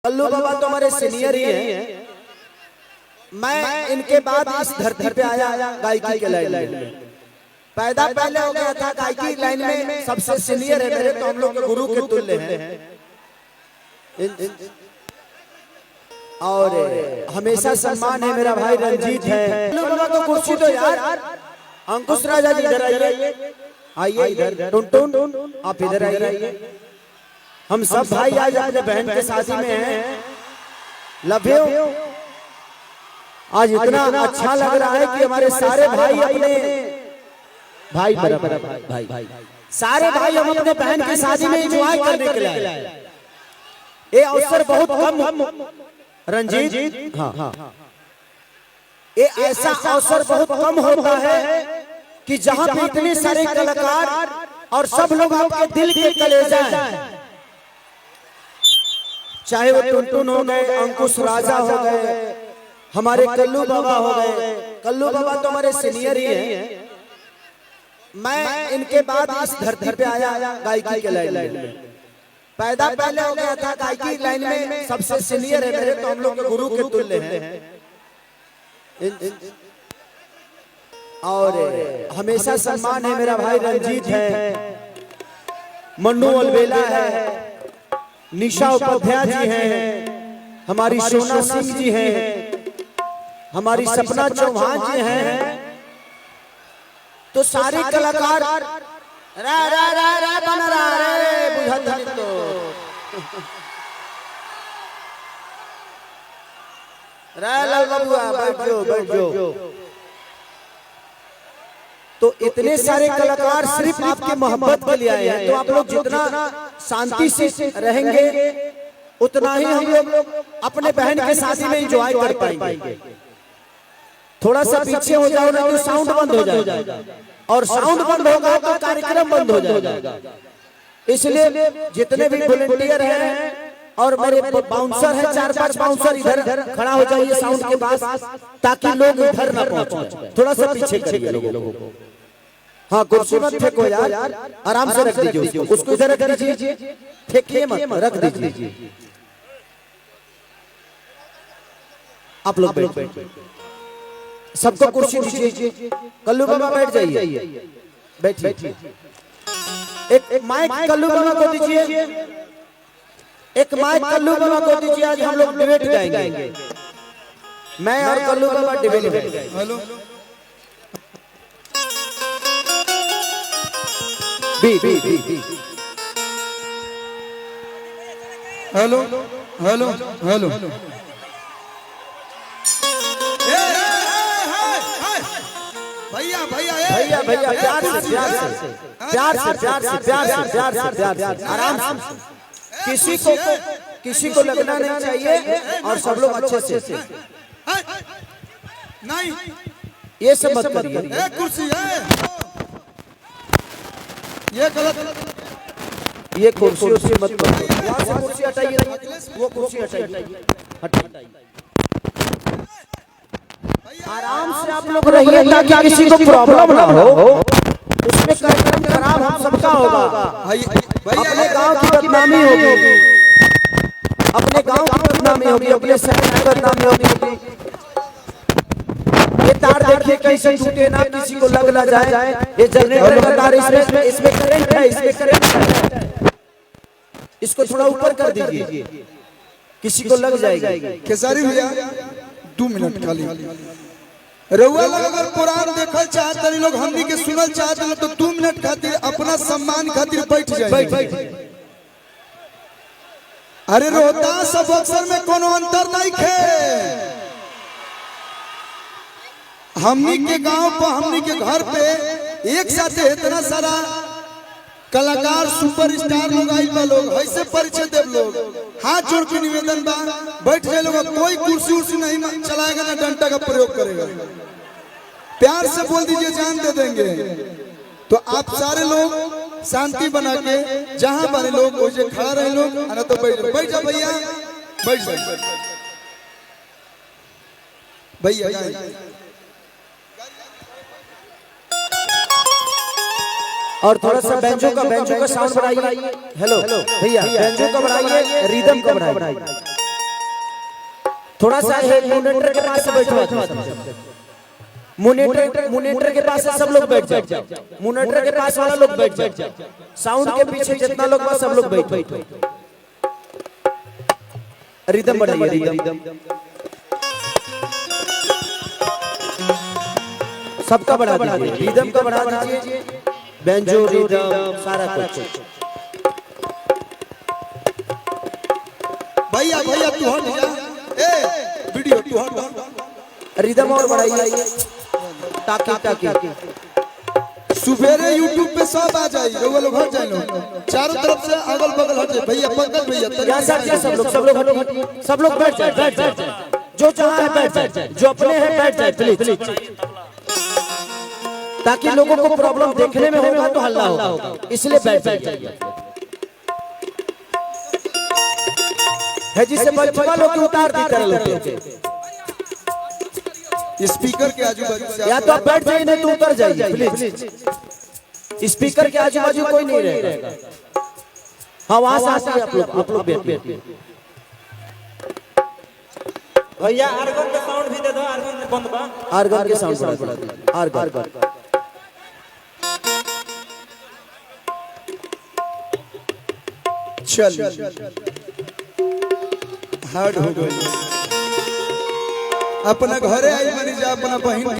कल्लू बाबा तो हमारे सीनियर ही हैं। मैं इनके बाद इस धरती पे आया गायकी के लाइन में। पैदा पहले हो गया था गायकी लाइन में, सबसे सीनियर है मेरे, तो हम लोग के गुरु के तुल्य हैं। और हमेशा सम्मान है, मेरा भाई रंजीत है। कल्लू बाबा को कुर्सी दो यार। अंकुश राजा जी इधर आइए, आइए इधर। टुन आप इधर आइए। हम सब भाई आज अपने बहन के शादी में हैं। Love you. आज इतना अच्छा लग रहा है कि हमारे सारे भाई अपने भाई भाई सारे भाई हम अपने बहन की शादी में एंजॉय करने के लिए आए। ये अवसर बहुत कम रंजीत, हाँ, ये ऐसा अवसर बहुत कम होता है कि जहां पे इतने सारे कलाकार और सब लोग आपके दिल के कलेजा हैं। चाहे वो टुन हो गए, अंकुश राजा हो गए, हमारे कल्लू बाबा हो गए। कल्लू बाबा तो हमारे सीनियर ही हैं। मैं इनके बाद इस धरती पे आया गायकी के लाइन में। पैदा पहले हो गया था गायकी लाइन में, सबसे सीनियर है मेरे, तो हम लोग के गुरु के तुल्य हैं। और हमेशा सम्मान है, मेरा भाई रंजीत है, मन्नू अलबेला है, निशा उपाध्याय जी हैं, हमारी सोना सिंह जी हैं, हमारी सपना चौहान जी हैं। तो सारे कलाकार रा रा रा रा बन रहा रे बुझत हन तो रा लाल बबुआ बैठो। तो इतने सारे कलाकार सिर्फ आपके मोहब्बत के लिए आए हैं। तो आप लोग जितना शांति से रहेंगे उतना ही हम लोग अपने बहन के शादी में एंजॉय कर पाएंगे। थोड़ा सा पीछे हो जाओ ना तो साउंड बंद हो जाएगा, और साउंड बंद होगा तो कार्यक्रम बंद हो जाएगा। इसलिए जितने भी वॉलंटियर हैं और मेरे बाउंसर हैं, 4-5 बाउंसर इधर खड़ा हो जाइए साउंड के पास, ताकि लोग इधर ना पहुंचे। थोड़ा सा पीछे करिए लोगों को। हाँ, कुर्सी मत फेंको यार, आराम से रख दीजिए उसको इधर रख दीजिए, फेंकिए मत, रख दीजिए। आप लोग बैठ, सबको कुर्सी दीजिए। कल्लू बाबा बैठ जाइए, बैठिए। एक माइक कल्लू बाबा को दीजिए, एक माइक कल्लू बाबा को दीजिए। आज हम लोग डिबेट गाएंगे, मैं और कल्लू बाबा डिबेट गाएंगे। हेलो हेलो हेलो हेलो भैया प्यार से आराम से। किसी को लगना नहीं चाहिए, और सब लोग अच्छे से नहीं, ये सब मत करिए। कुर्सी है, ये गलत, ये कुर्सी उससे मत करिए। वहाँ से कुर्सी हटाइए, वो कुर्सी हटाइए। आराम से आप लोग रहिए ताकि किसी को प्रॉब्लम ना हो। उसमें कार्यक्रम खराब हम सबका होगा। अपने गांव की बदनामी होगी, अपने गांव की बदनामी होगी, अपने शहर की बदनामी होगी। ये तार देखिए कैसे टूटे ना, किसी को लग ना जाए। ये जनरेटर का तार, इसमें करंट है, इसमें करंट है। इसको थोड़ा ऊपर कर दीजिए, किसी को लग जाएगा। खेसारी भैया 2 मिनट खाली। रउआ लोग अगर पुराण देखल चाहते लोग, हमनी के सुनल चाहते तो 2 मिनट खातिर अपना सम्मान खातिर बैठ जाए। अरे रोहतास सब अक्सर में कोनो अंतर नहीं खे। हमनी के गांव पर, हमनी के घर पे एक साथ इतना सारा कलाकार सुपरस्टार लोग आई बा। लोग ऐसे परिचय देव लोग, हाथ जोड़ के निवेदन बा, बैठ जाए लोग। कोई कुर्सी उर्सी नहीं चलाएगा, ना डंडा का प्रयोग करेगा। प्यार से बोल दीजिए, जान दे देंगे। तो आप सारे लोग शांति बना के जहां बने लोग मुझे खड़ा रहे लोग, ना तो बैठ जा भैया, बैठ जा भैया। और थोड़ा सा बेंचो का साउंड बढ़ाइए। हेलो भैया, बेंचो का बढ़ाइए, रिदम का बढ़ाइए। थोड़ा सा है मॉनिटर के पास से बैठो। मॉनिटर के पास से सब लोग बैठ जाओ। मॉनिटर के पास वाला लोग बैठ जाओ। साउंड के पीछे जितना लोग बस सब लोग बैठो। रिदम बढ़ाइए, रिदम सबका बढ़ा दीजिए, रिदम का बढ़ा दीजिए, बेंजो रिदम सारा कुछ। भैया भैया तू हट जा, ए वीडियो तू हट। रिदम और बढ़ाइए, ताकि ताकि सुबेरे यूट्यूब पे सब आ जाए, लोग हट जाए, चारों तरफ से अगल बगल हट जाए। भैया पंकज भैया सब लोग बैठ जाए, जो चाहे है बैठ जाए, जो अपने हैं बैठ जाए प्लीज, ताकि लोगों को प्रॉब्लम देखने में होगा तो हल्ला होगा, इसलिए बैठ जाइए। है जिससे बचपन लोग उतार दी तरह लोग स्पीकर के आजू बाजू से, या तो आप बैठ जाइए नहीं तो उतर जाइए प्लीज। स्पीकर के आजू बाजू कोई नहीं रहेगा। हाँ वहां से आते आप लोग बैठ। भैया आर्गन का साउंड भी दे दो, आर्गन बंद बा, आर्गन के साउंड बढ़ा दीजिए, आर्गन चल हार्ड हो गई। अपना घरे आई मनी जा, अपना बहन